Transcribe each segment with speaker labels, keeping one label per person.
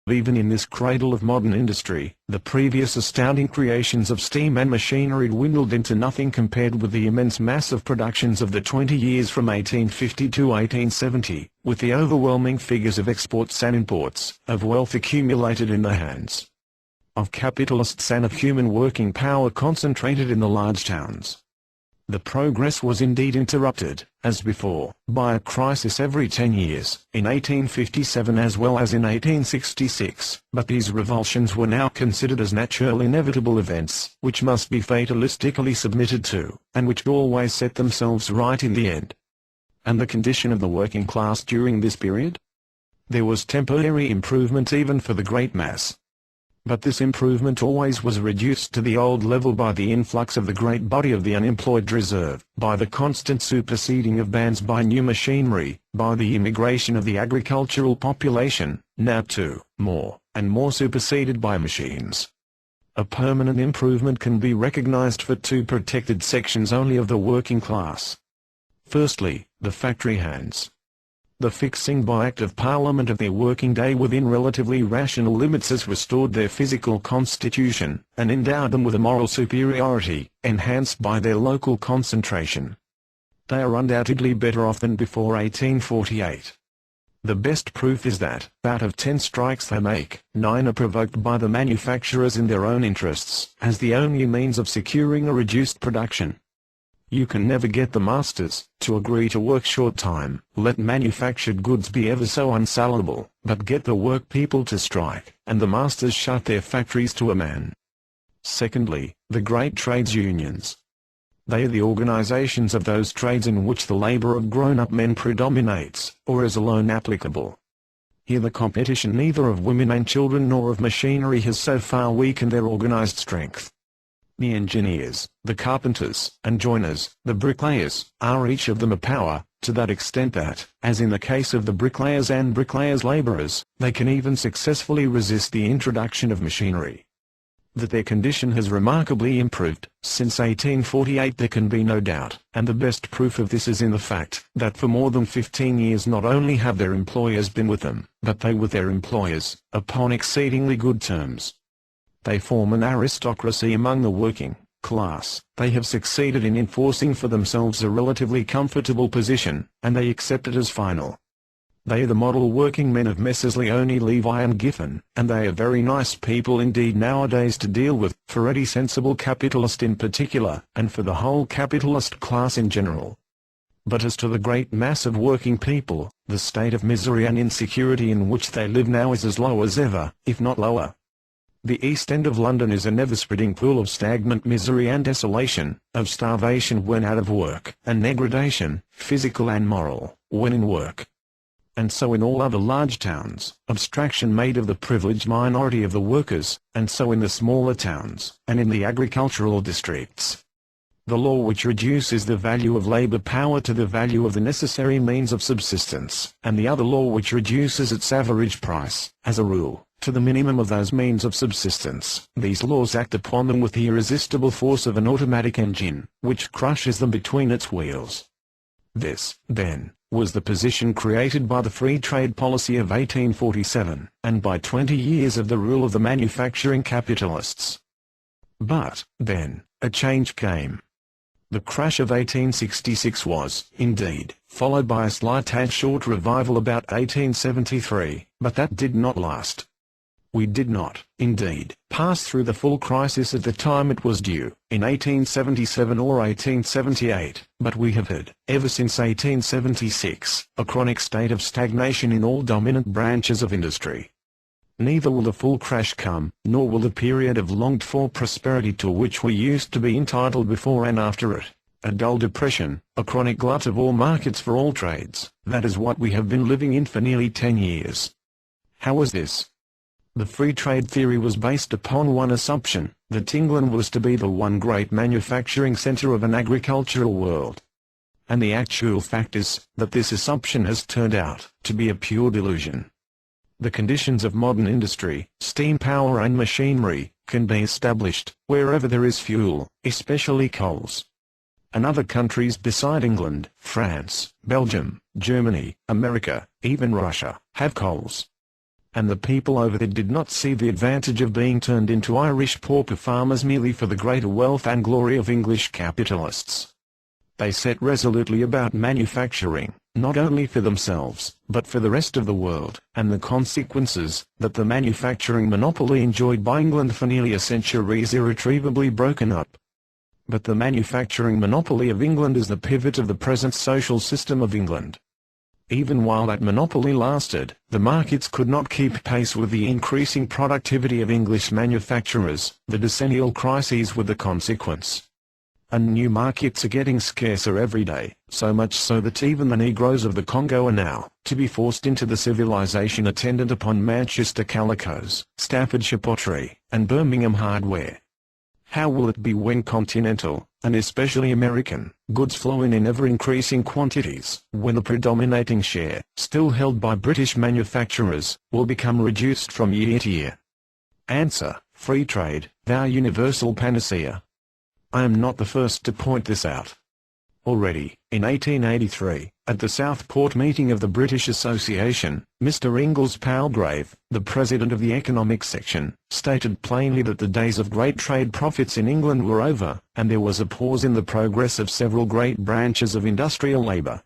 Speaker 1: Even in this cradle of modern industry, the previous astounding creations of steam and machinery dwindled into nothing compared with the immense mass of productions of the 20 years from 1850 to 1870, with the overwhelming figures of exports and imports, of wealth accumulated in the hands of capitalists and of human working power concentrated in the large towns. The progress was indeed interrupted, as before, by a crisis every 10 years, in 1857 as well as in 1866, but these revulsions were now considered as natural inevitable events, which must be fatalistically submitted to, and which always set themselves right in the end. And the condition of the working class during this period? There was temporary improvement even for the great mass. But this improvement always was reduced to the old level by the influx of the great body of the unemployed reserve, by the constant superseding of bands by new machinery, by the immigration of the agricultural population, now too, more and more superseded by machines. A permanent improvement can be recognized for two protected sections only of the working class. Firstly, the factory hands. The fixing by Act of Parliament of their working day within relatively rational limits has restored their physical constitution, and endowed them with a moral superiority, enhanced by their local concentration. They are undoubtedly better off than before 1848. The best proof is that, out of 10 strikes they make, 9 are provoked by the manufacturers in their own interests, as the only means of securing a reduced production. You can never get the masters to agree to work short time, let manufactured goods be ever so unsellable, but get the work people to strike, and the masters shut their factories to a man. Secondly, the great trades unions. They are the organizations of those trades in which the labor of grown-up men predominates, or is alone applicable. Here the competition neither of women and children nor of machinery has so far weakened their organized strength. The engineers, the carpenters and joiners, the bricklayers, are each of them a power, to that extent that, as in the case of the bricklayers and bricklayers' laborers, they can even successfully resist the introduction of machinery. That their condition has remarkably improved since 1848 there can be no doubt, and the best proof of this is in the fact that for more than 15 years not only have their employers been with them, but they with their employers, upon exceedingly good terms. They form an aristocracy among the working class. They have succeeded in enforcing for themselves a relatively comfortable position, and they accept it as final. They are the model working men of Messrs. Leone, Levi and Giffen, and they are very nice people indeed nowadays to deal with, for any sensible capitalist in particular, and for the whole capitalist class in general. But as to the great mass of working people, the state of misery and insecurity in which they live now is as low as ever, if not lower. The East End of London is a never-spreading pool of stagnant misery and desolation, of starvation when out of work, and degradation, physical and moral, when in work. And so in all other large towns, abstraction made of the privileged minority of the workers, and so in the smaller towns, and in the agricultural districts. The law which reduces the value of labor power to the value of the necessary means of subsistence, and the other law which reduces its average price, as a rule, to the minimum of those means of subsistence. These laws act upon them with the irresistible force of an automatic engine, which crushes them between its wheels. This, then, was the position created by the free trade policy of 1847, and by 20 years of the rule of the manufacturing capitalists. But, then, a change came. The crash of 1866 was, indeed, followed by a slight and short revival about 1873, but that did not last. We did not, indeed, pass through the full crisis at the time it was due, in 1877 or 1878, but we have had, ever since 1876, a chronic state of stagnation in all dominant branches of industry. Neither will the full crash come, nor will the period of longed-for prosperity to which we used to be entitled before and after it. A dull depression, a chronic glut of all markets for all trades, that is what we have been living in for nearly 10 years. How was this? The free trade theory was based upon one assumption, that England was to be the one great manufacturing centre of an agricultural world. And the actual fact is, that this assumption has turned out to be a pure delusion. The conditions of modern industry, steam power and machinery, can be established, wherever there is fuel, especially coals. And other countries beside England, France, Belgium, Germany, America, even Russia, have coals. and the people over there did not see the advantage of being turned into Irish pauper farmers merely for the greater wealth and glory of English capitalists. They set resolutely about manufacturing, not only for themselves, but for the rest of the world, and the consequences, that the manufacturing monopoly enjoyed by England for nearly a century is irretrievably broken up. But the manufacturing monopoly of England is the pivot of the present social system of England. Even while that monopoly lasted, the markets could not keep pace with the increasing productivity of English manufacturers. The decennial crises were the consequence. And new markets are getting scarcer every day, so much so that even the Negroes of the Congo are now to be forced into the civilization attendant upon Manchester calicos, Staffordshire pottery, and Birmingham hardware. How will it be when continental, and especially American, goods flow in ever-increasing quantities, when the predominating share, still held by British manufacturers, will become reduced from year to year? Answer: free trade, thou universal panacea. I am not the first to point this out. Already, in 1883, at the Southport meeting of the British Association, Mr. Engels Palgrave, the president of the economic section, stated plainly that the days of great trade profits in England were over, and there was a pause in the progress of several great branches of industrial labour.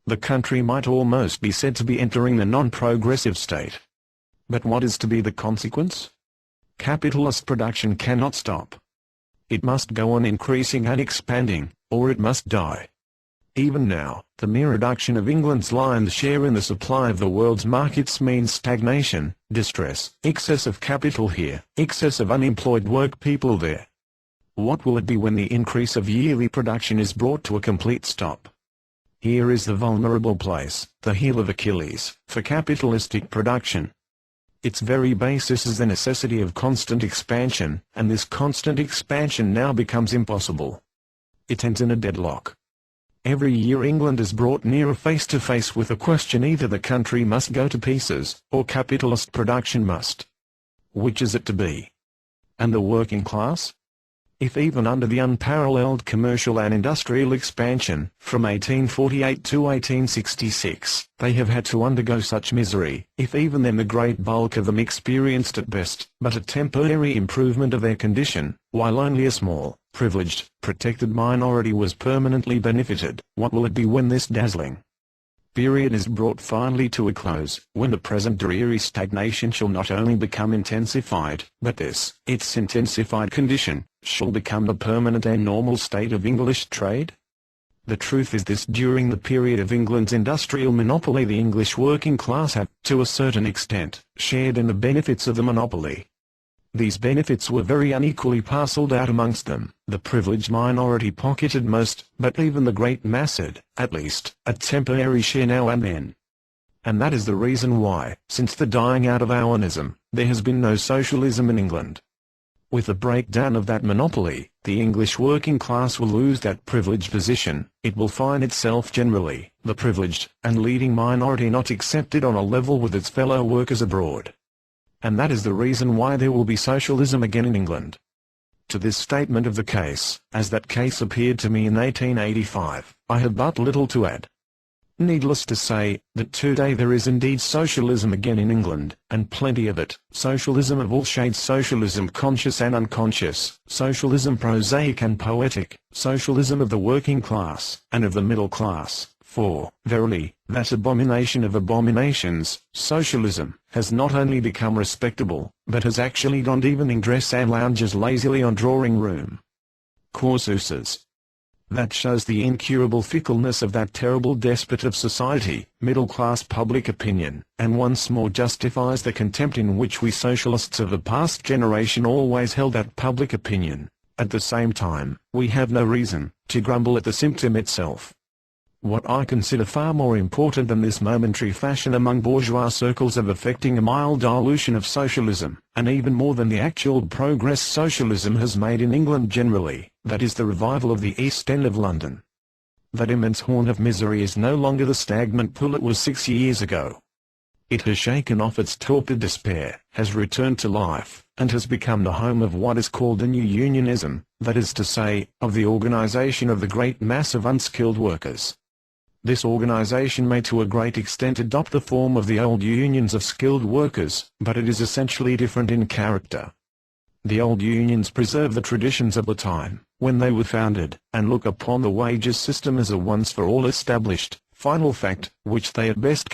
Speaker 1: The country might almost be said to be entering the non-progressive state. But what is to be the consequence? Capitalist production cannot stop. It must go on increasing and expanding, or it must die. Even now, the mere reduction of England's lion's share in the supply of the world's markets means stagnation, distress, excess of capital here, excess of unemployed work-people there. What will it be when the increase of yearly production is brought to a complete stop? Here is the vulnerable place, the heel of Achilles, for capitalistic production. Its very basis is the necessity of constant expansion, and this constant expansion now becomes impossible. It ends in a deadlock. Every year England is brought nearer face to face with a question: either the country must go to pieces, or capitalist production must. Which is it to be? And the working class? If even under the unparalleled commercial and industrial expansion, from 1848 to 1866, they have had to undergo such misery, if even then the great bulk of them experienced at best but a temporary improvement of their condition, while only a small, privileged, protected minority was permanently benefited, what will it be when this dazzling period is brought finally to a close, when the present dreary stagnation shall not only become intensified, but this, its intensified condition, shall become the permanent and normal state of English trade? The truth is this: during the period of England's industrial monopoly the English working class have, to a certain extent, shared in the benefits of the monopoly. These benefits were very unequally parcelled out amongst them. The privileged minority pocketed most, but even the great mass had, at least, a temporary share now and then. And that is the reason why, since the dying out of Owenism, there has been no socialism in England. With the breakdown of that monopoly, the English working class will lose that privileged position. It will find itself generally, the privileged and leading minority, not accepted on a level with its fellow workers abroad. And that is the reason why there will be socialism again in England. To this statement of the case, as that case appeared to me in 1885, I have but little to add. Needless to say, that today there is indeed socialism again in England, and plenty of it, socialism of all shades, socialism conscious and unconscious, socialism prosaic and poetic, socialism of the working class, and of the middle class. For, verily, that abomination of abominations, socialism, has not only become respectable, but has actually donned evening dress and lounges lazily on drawing-room caususes. That shows the incurable fickleness of that terrible despot of society, middle-class public opinion, and once more justifies the contempt in which we socialists of the past generation always held that public opinion. At the same time, we have no reason to grumble at the symptom itself. What I consider far more important than this momentary fashion among bourgeois circles of effecting a mild dilution of socialism, and even more than the actual progress socialism has made in England generally, that is the revival of the East End of London. That immense horn of misery is no longer the stagnant pool it was 6 years ago. It has shaken off its torpid despair, has returned to life, and has become the home of what is called a new unionism, that is to say, of the organization of the great mass of unskilled workers. This organization may to a great extent adopt the form of the old unions of skilled workers, but it is essentially different in character. The old unions preserve the traditions of the time when they were founded, and look upon the wages system as a once-for-all established, final fact, which they at best